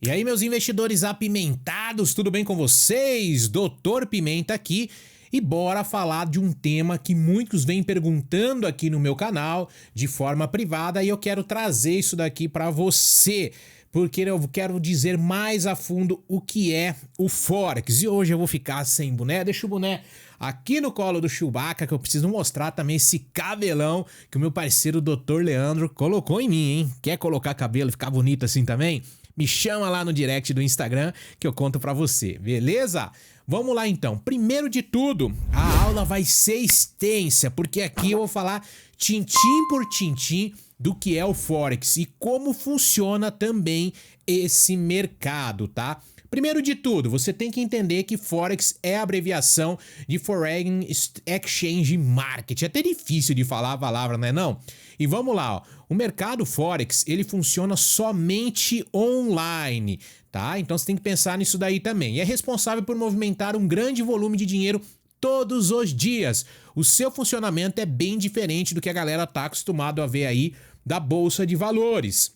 E aí, meus investidores apimentados, tudo bem com vocês? Doutor Pimenta aqui e bora falar de um tema que muitos vêm perguntando aqui no meu canal de forma privada e eu quero trazer isso daqui para você, porque eu quero dizer mais a fundo o que é o Forex. E hoje eu vou ficar sem boné, deixa o boné aqui no colo do Chewbacca, que eu preciso mostrar também esse cabelão que o meu parceiro Dr. Leandro colocou em mim, hein? Quer colocar cabelo e ficar bonito assim também? Me chama lá no direct do Instagram que eu conto pra você, beleza? Vamos lá então. Primeiro de tudo, a aula vai ser extensa, porque aqui eu vou falar tintim por tintim do que é o Forex e como funciona também esse mercado, tá? Primeiro de tudo, você tem que entender que Forex é a abreviação de Foreign Exchange Market. É até difícil de falar a palavra, não é não? E vamos lá, ó. O mercado Forex, ele funciona somente online, tá? Então você tem que pensar nisso daí também. E é responsável por movimentar um grande volume de dinheiro todos os dias. O seu funcionamento é bem diferente do que a galera tá acostumado a ver aí da Bolsa de Valores.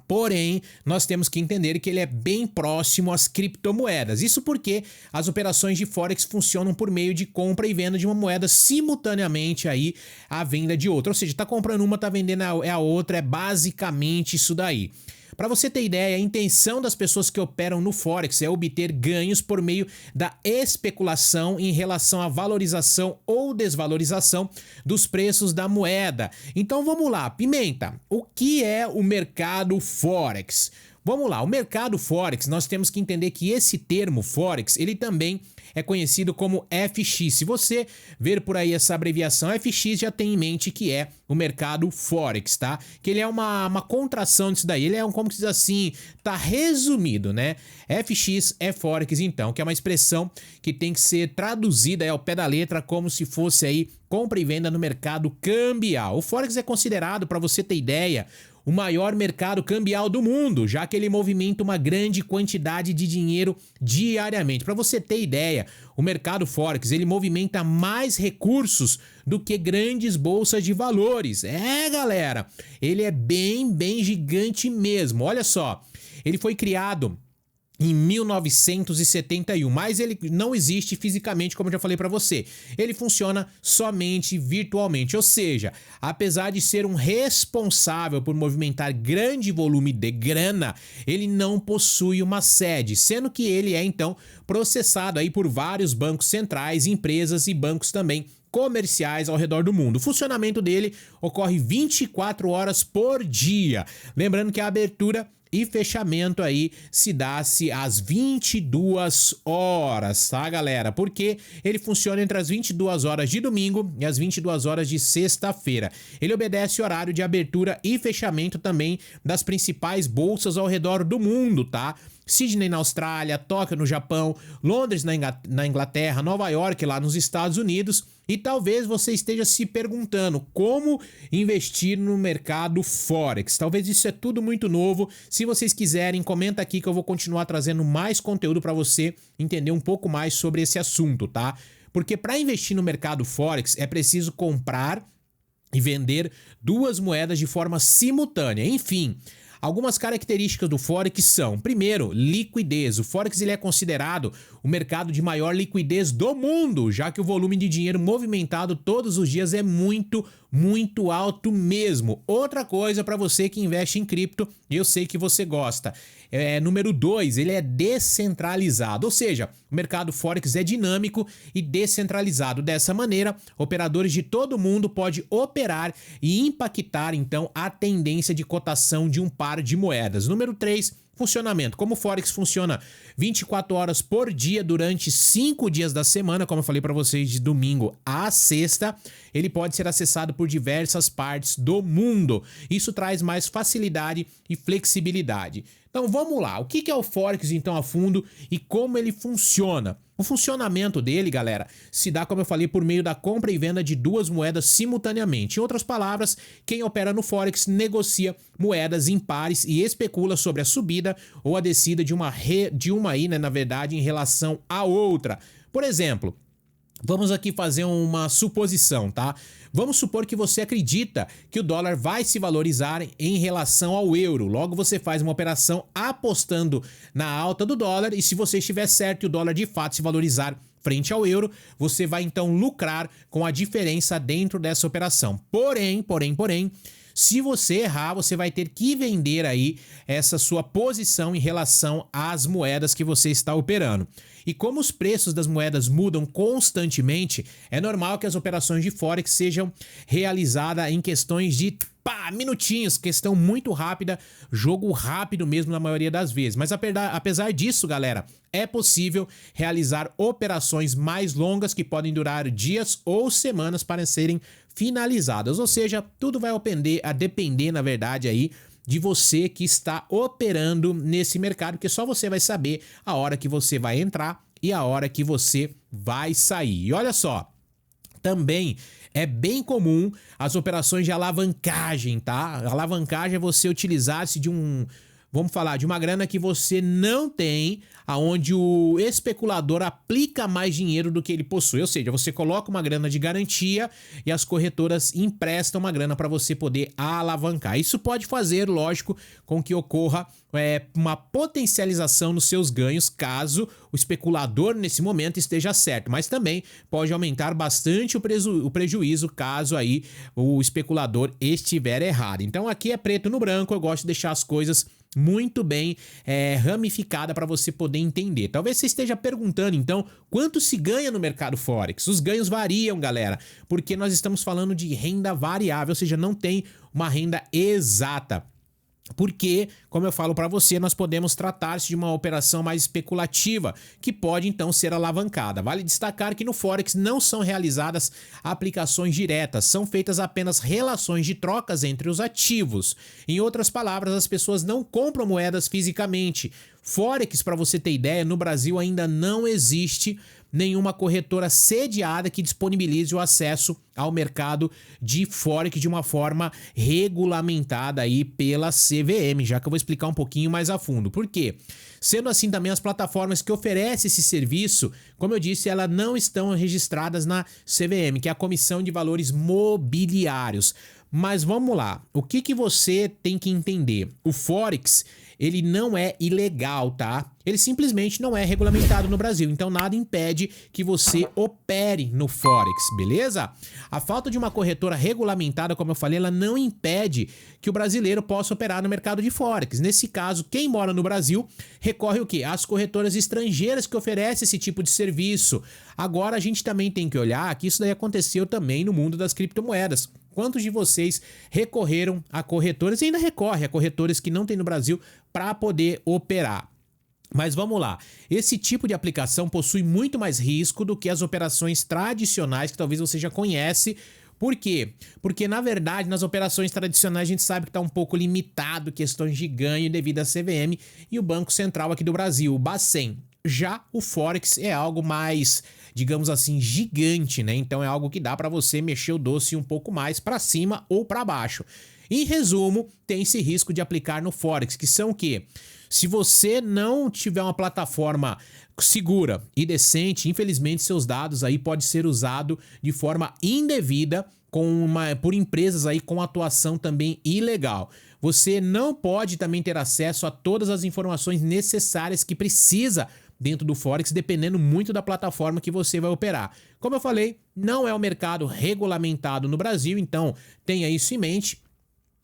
Porém, nós temos que entender que ele é bem próximo às criptomoedas. Isso porque as operações de Forex funcionam por meio de compra e venda de uma moeda simultaneamente aí à venda de outra. Ou seja, tá comprando uma, tá vendendo a outra, é basicamente isso daí. Para você ter ideia, a intenção das pessoas que operam no Forex é obter ganhos por meio da especulação em relação à valorização ou desvalorização dos preços da moeda. Então vamos lá, Pimenta, o que é o mercado Forex? Vamos lá, o mercado Forex, nós temos que entender que esse termo Forex, ele também é conhecido como FX. Se você ver por aí essa abreviação FX, já tem em mente que é o mercado Forex, tá? Que ele é uma contração disso daí, ele é como que diz assim, tá resumido, né? FX é Forex então, que é uma expressão que tem que ser traduzida ao pé da letra como se fosse aí compra e venda no mercado cambial. O Forex é considerado, para você ter ideia, o maior mercado cambial do mundo, já que ele movimenta uma grande quantidade de dinheiro diariamente. Para você ter ideia, o mercado Forex, ele movimenta mais recursos do que grandes bolsas de valores. É, galera, ele é bem gigante mesmo. Olha só, ele foi criado em 1971, mas ele não existe fisicamente, como eu já falei para você. Ele funciona somente virtualmente, ou seja, apesar de ser um responsável por movimentar grande volume de grana, ele não possui uma sede, sendo que ele é então processado aí por vários bancos centrais, empresas e bancos também comerciais ao redor do mundo. O funcionamento dele ocorre 24 horas por dia. Lembrando que a abertura e fechamento aí se dá-se às 22 horas, tá, galera? Porque ele funciona entre as 22 horas de domingo e as 22 horas de sexta-feira. Ele obedece horário de abertura e fechamento também das principais bolsas ao redor do mundo, tá? Sydney na Austrália, Tóquio no Japão, Londres na Inglaterra, Nova York lá nos Estados Unidos. E talvez você esteja se perguntando como investir no mercado Forex. Talvez isso é tudo muito novo. Se vocês quiserem, comenta aqui que eu vou continuar trazendo mais conteúdo para você entender um pouco mais sobre esse assunto, tá? Porque para investir no mercado Forex é preciso comprar e vender duas moedas de forma simultânea. Enfim, algumas características do Forex são, primeiro, liquidez. O Forex ele é considerado o mercado de maior liquidez do mundo, já que o volume de dinheiro movimentado todos os dias é muito alto mesmo. Outra coisa para você que investe em cripto, eu sei que você gosta. Número 2, ele é descentralizado, ou seja, o mercado Forex é dinâmico e descentralizado. Dessa maneira, operadores de todo mundo podem operar e impactar então a tendência de cotação de um par de moedas. Número 3, funcionamento. Como o Forex funciona 24 horas por dia durante 5 dias da semana, como eu falei para vocês, de domingo a sexta, ele pode ser acessado por diversas partes do mundo. Isso traz mais facilidade e flexibilidade. Então vamos lá, o que é o Forex então a fundo e como ele funciona? O funcionamento dele, galera, se dá, como eu falei, por meio da compra e venda de duas moedas simultaneamente. Em outras palavras, quem opera no Forex negocia moedas em pares e especula sobre a subida ou a descida de uma aí, né, na verdade, em relação à outra. Por exemplo, vamos aqui fazer uma suposição, tá? Vamos supor que você acredita que o dólar vai se valorizar em relação ao euro. Logo, você faz uma operação apostando na alta do dólar e se você estiver certo e o dólar de fato se valorizar frente ao euro, você vai então lucrar com a diferença dentro dessa operação. Porém, se você errar, você vai ter que vender aí essa sua posição em relação às moedas que você está operando. E como os preços das moedas mudam constantemente, é normal que as operações de Forex sejam realizadas em questões de minutinhos, questão muito rápida, jogo rápido mesmo na maioria das vezes. Mas apesar disso, galera, é possível realizar operações mais longas que podem durar dias ou semanas para serem finalizadas. Ou seja, tudo vai depender, na verdade, aí de você que está operando nesse mercado, porque só você vai saber a hora que você vai entrar e a hora que você vai sair. E olha só, também é bem comum as operações de alavancagem, tá? Alavancagem é você utilizar-se de vamos falar, de uma grana que você não tem, aonde o especulador aplica mais dinheiro do que ele possui. Ou seja, você coloca uma grana de garantia e as corretoras emprestam uma grana para você poder alavancar. Isso pode fazer, lógico, com que ocorra uma potencialização nos seus ganhos, caso o especulador nesse momento esteja certo, mas também pode aumentar bastante o prejuízo caso aí o especulador estiver errado. Então aqui é preto no branco, eu gosto de deixar as coisas muito bem ramificada para você poder entender. Talvez você esteja perguntando, então, quanto se ganha no mercado Forex? Os ganhos variam, galera, porque nós estamos falando de renda variável, ou seja, não tem uma renda exata. Porque, como eu falo para você, nós podemos tratar-se de uma operação mais especulativa, que pode então ser alavancada. Vale destacar que no Forex não são realizadas aplicações diretas, são feitas apenas relações de trocas entre os ativos. Em outras palavras, as pessoas não compram moedas fisicamente. Forex, para você ter ideia, no Brasil ainda não existe nenhuma corretora sediada que disponibilize o acesso ao mercado de Forex de uma forma regulamentada aí pela CVM, já que eu vou explicar um pouquinho mais a fundo. Por quê? Sendo assim, também as plataformas que oferecem esse serviço, como eu disse, elas não estão registradas na CVM, que é a Comissão de Valores Mobiliários. Mas vamos lá, o que você tem que entender? O Forex, ele não é ilegal, tá? Ele simplesmente não é regulamentado no Brasil, então nada impede que você opere no Forex, beleza? A falta de uma corretora regulamentada, como eu falei, ela não impede que o brasileiro possa operar no mercado de Forex. Nesse caso, quem mora no Brasil recorre o quê? Às corretoras estrangeiras que oferecem esse tipo de serviço. Agora a gente também tem que olhar que isso daí aconteceu também no mundo das criptomoedas. Quantos de vocês recorreram a corretoras e ainda recorrem a corretoras que não tem no Brasil para poder operar? Mas vamos lá, esse tipo de aplicação possui muito mais risco do que as operações tradicionais que talvez você já conhece. Por quê? Porque, na verdade, nas operações tradicionais a gente sabe que está um pouco limitado questões de ganho devido à CVM e o Banco Central aqui do Brasil, o Bacen. Já o Forex é algo mais, digamos assim, gigante, né? Então é algo que dá para você mexer o doce um pouco mais para cima ou para baixo. Em resumo, tem esse risco de aplicar no Forex, que são o quê? Se você não tiver uma plataforma segura e decente, infelizmente seus dados aí podem ser usados de forma indevida por empresas aí com atuação também ilegal. Você não pode também ter acesso a todas as informações necessárias que precisa dentro do Forex, dependendo muito da plataforma que você vai operar. Como eu falei, não é um mercado regulamentado no Brasil, então tenha isso em mente.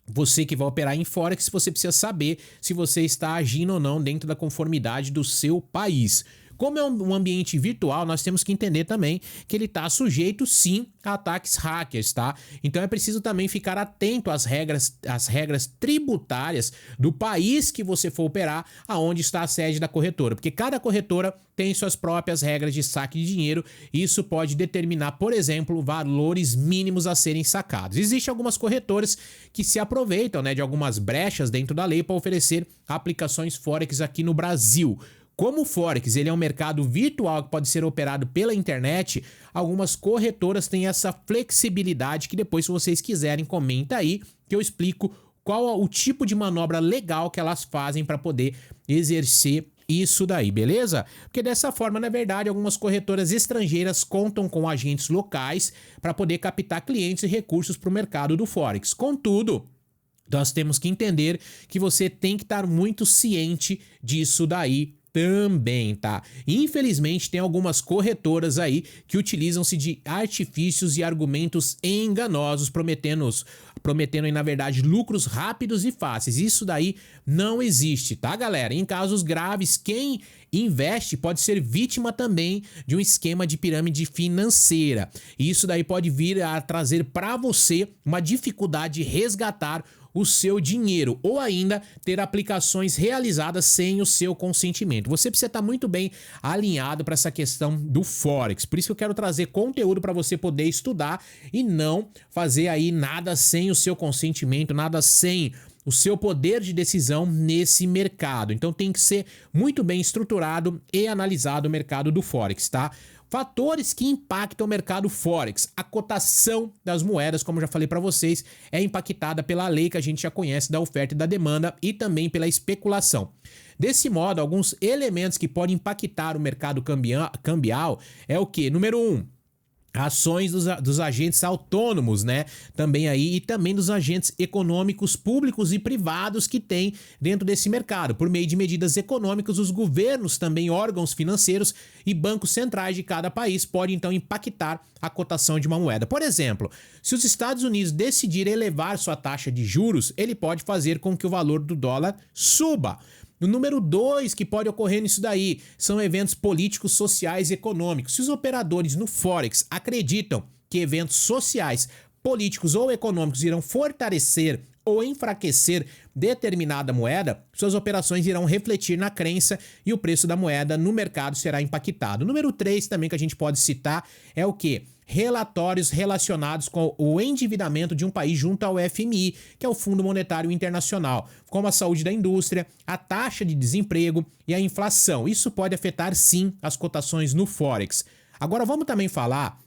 Você que vai operar em Forex, você precisa saber se você está agindo ou não dentro da conformidade do seu país. Como é um ambiente virtual, nós temos que entender também que ele está sujeito, sim, a ataques hackers, tá? Então é preciso também ficar atento às regras tributárias do país que você for operar, aonde está a sede da corretora, porque cada corretora tem suas próprias regras de saque de dinheiro e isso pode determinar, por exemplo, valores mínimos a serem sacados. Existem algumas corretoras que se aproveitam, né, de algumas brechas dentro da lei para oferecer aplicações Forex aqui no Brasil. Como o Forex ele é um mercado virtual que pode ser operado pela internet, algumas corretoras têm essa flexibilidade que depois, se vocês quiserem, comenta aí que eu explico qual é o tipo de manobra legal que elas fazem para poder exercer isso daí, beleza? Porque dessa forma, na verdade, algumas corretoras estrangeiras contam com agentes locais para poder captar clientes e recursos para o mercado do Forex. Contudo, nós temos que entender que você tem que estar muito ciente disso daí também, tá? Infelizmente, tem algumas corretoras aí que utilizam-se de artifícios e argumentos enganosos, prometendo aí, na verdade, lucros rápidos e fáceis. Isso daí não existe, tá, galera? Em casos graves, quem investe pode ser vítima também de um esquema de pirâmide financeira. E isso daí pode vir a trazer para você uma dificuldade de resgatar o seu dinheiro ou ainda ter aplicações realizadas sem o seu consentimento. Você precisa estar muito bem alinhado para essa questão do Forex. Por isso que eu quero trazer conteúdo para você poder estudar e não fazer aí nada sem o seu consentimento, nada sem o seu poder de decisão nesse mercado. Então tem que ser muito bem estruturado e analisado o mercado do Forex, tá? Fatores que impactam o mercado Forex. A cotação das moedas, como eu já falei para vocês, é impactada pela lei que a gente já conhece da oferta e da demanda e também pela especulação. Desse modo, alguns elementos que podem impactar o mercado cambial é o que? Número 1. Ações dos agentes autônomos, né? Também aí, e também dos agentes econômicos públicos e privados que tem dentro desse mercado. Por meio de medidas econômicas, os governos, também órgãos financeiros e bancos centrais de cada país podem então impactar a cotação de uma moeda. Por exemplo, se os Estados Unidos decidirem elevar sua taxa de juros, ele pode fazer com que o valor do dólar suba. O número 2 que pode ocorrer nisso daí são eventos políticos, sociais e econômicos. Se os operadores no Forex acreditam que eventos sociais, políticos ou econômicos irão fortalecer ou enfraquecer determinada moeda, suas operações irão refletir na crença e o preço da moeda no mercado será impactado. O número 3 também que a gente pode citar é o quê? Relatórios relacionados com o endividamento de um país junto ao FMI, que é o Fundo Monetário Internacional, como a saúde da indústria, a taxa de desemprego e a inflação. Isso pode afetar, sim, as cotações no Forex. Agora vamos também falar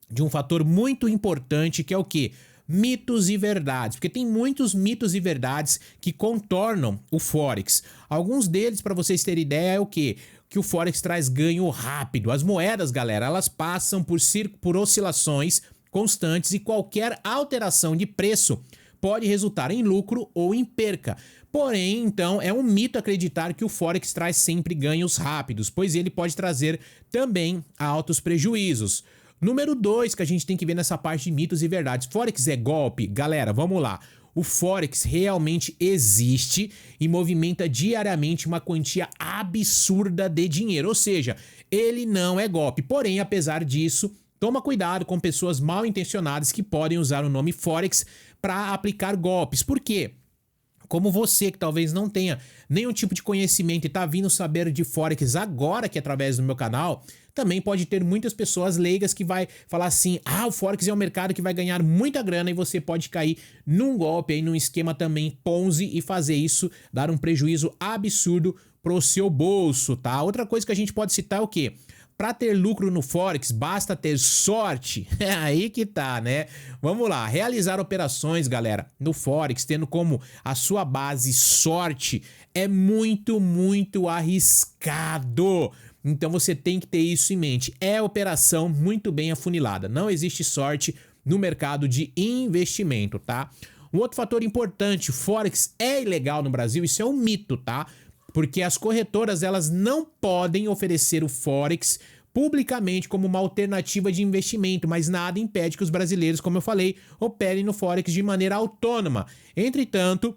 de um fator muito importante que é o quê? Mitos e verdades, porque tem muitos mitos e verdades que contornam o Forex. Alguns deles, para vocês terem ideia, é o quê? Que o Forex traz ganho rápido. As moedas, galera, elas passam por oscilações constantes e qualquer alteração de preço pode resultar em lucro ou em perca. Porém, então, é um mito acreditar que o Forex traz sempre ganhos rápidos, pois ele pode trazer também altos prejuízos. Número 2 que a gente tem que ver nessa parte de mitos e verdades. Forex é golpe? Galera, vamos lá. O Forex realmente existe e movimenta diariamente uma quantia absurda de dinheiro, ou seja, ele não é golpe. Porém, apesar disso, toma cuidado com pessoas mal intencionadas que podem usar o nome Forex para aplicar golpes. Por quê? Como você que talvez não tenha nenhum tipo de conhecimento e está vindo saber de Forex agora que é através do meu canal, também pode ter muitas pessoas leigas que vai falar assim, o Forex é um mercado que vai ganhar muita grana e você pode cair num golpe aí, num esquema também Ponzi e fazer isso, dar um prejuízo absurdo pro seu bolso, tá? Outra coisa que a gente pode citar é o quê? Para ter lucro no Forex, basta ter sorte. É aí que tá, né? Vamos lá, realizar operações, galera, no Forex, tendo como a sua base sorte, é muito, muito arriscado. Então você tem que ter isso em mente. É operação muito bem afunilada. Não existe sorte no mercado de investimento, tá? Um outro fator importante, Forex é ilegal no Brasil, isso é um mito, tá? Porque as corretoras, elas não podem oferecer o Forex publicamente como uma alternativa de investimento, mas nada impede que os brasileiros, como eu falei, operem no Forex de maneira autônoma. Entretanto,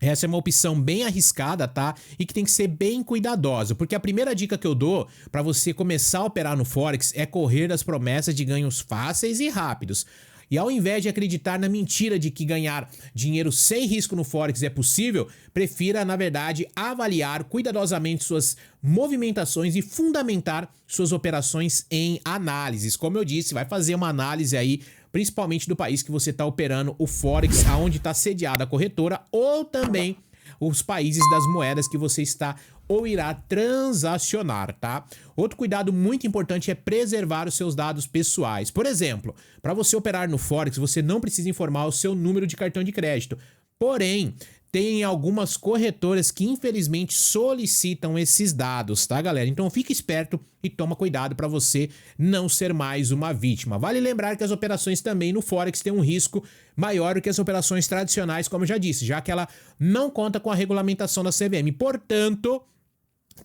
essa é uma opção bem arriscada, tá? E que tem que ser bem cuidadosa, porque a primeira dica que eu dou para você começar a operar no Forex é correr das promessas de ganhos fáceis e rápidos. E ao invés de acreditar na mentira de que ganhar dinheiro sem risco no Forex é possível, prefira, na verdade, avaliar cuidadosamente suas movimentações e fundamentar suas operações em análises. Como eu disse, vai fazer uma análise aí, principalmente do país que você está operando o Forex, aonde está sediada a corretora, ou também os países das moedas que você está ou irá transacionar, tá? Outro cuidado muito importante é preservar os seus dados pessoais. Por exemplo, para você operar no Forex, você não precisa informar o seu número de cartão de crédito. Porém, tem algumas corretoras que infelizmente solicitam esses dados, tá, galera? Então fique esperto e toma cuidado para você não ser mais uma vítima. Vale lembrar que as operações também no Forex têm um risco maior do que as operações tradicionais, como eu já disse, já que ela não conta com a regulamentação da CVM. Portanto,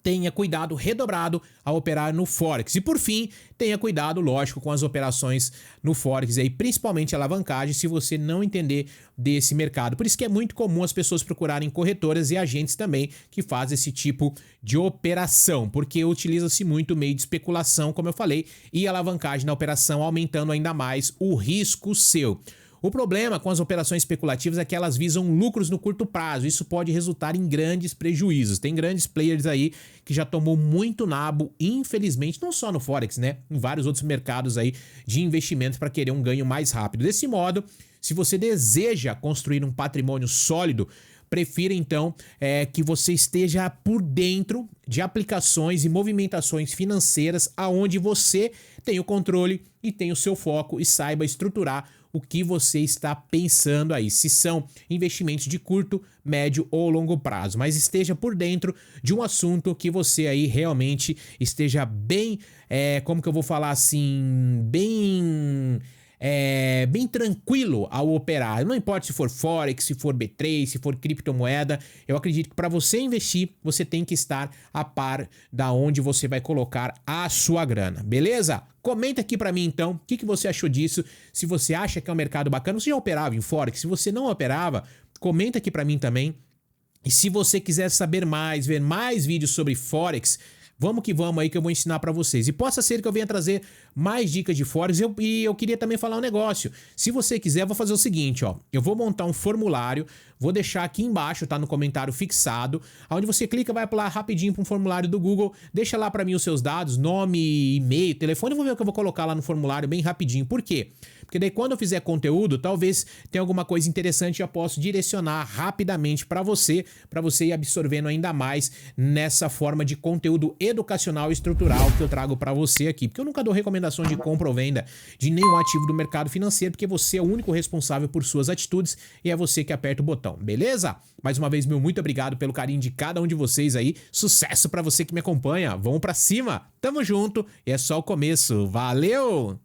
tenha cuidado redobrado ao operar no Forex. E por fim, tenha cuidado, lógico, com as operações no Forex, aí, principalmente alavancagem, se você não entender desse mercado. Por isso que é muito comum as pessoas procurarem corretoras e agentes também que fazem esse tipo de operação, porque utiliza-se muito o meio de especulação, como eu falei, e alavancagem na operação, aumentando ainda mais o risco seu. O problema com as operações especulativas é que elas visam lucros no curto prazo. Isso pode resultar em grandes prejuízos. Tem grandes players aí que já tomou muito nabo, infelizmente, não só no Forex, né? Em vários outros mercados aí de investimentos para querer um ganho mais rápido. Desse modo, se você deseja construir um patrimônio sólido, prefira então que você esteja por dentro de aplicações e movimentações financeiras aonde você tem o controle e tem o seu foco e saiba estruturar o que você está pensando aí, se são investimentos de curto, médio ou longo prazo, mas esteja por dentro de um assunto que você aí realmente esteja bem, como que eu vou falar assim, bem tranquilo ao operar. Não importa se for Forex, se for B3, se for criptomoeda, eu acredito que para você investir, você tem que estar a par da onde você vai colocar a sua grana, beleza? Comenta aqui para mim então, o que você achou disso, se você acha que é um mercado bacana, você já operava em Forex, se você não operava, comenta aqui para mim também. E se você quiser saber mais, ver mais vídeos sobre Forex, vamos que vamos aí que eu vou ensinar para vocês. E possa ser que eu venha trazer mais dicas de Forex. E eu queria também falar um negócio. Se você quiser, eu vou fazer o seguinte, ó. Eu vou montar um formulário, vou deixar aqui embaixo, tá? No comentário fixado. Onde você clica, vai pular rapidinho para um formulário do Google. Deixa lá para mim os seus dados, nome, e-mail, telefone. Eu vou ver o que eu vou colocar lá no formulário bem rapidinho. Por quê? Porque daí quando eu fizer conteúdo, talvez tenha alguma coisa interessante e eu posso direcionar rapidamente para você ir absorvendo ainda mais nessa forma de conteúdo educacional e estrutural que eu trago para você aqui. Porque eu nunca dou recomendação de compra ou venda de nenhum ativo do mercado financeiro, porque você é o único responsável por suas atitudes e é você que aperta o botão, beleza? Mais uma vez, meu muito obrigado pelo carinho de cada um de vocês aí. Sucesso para você que me acompanha. Vamos para cima. Tamo junto e é só o começo. Valeu!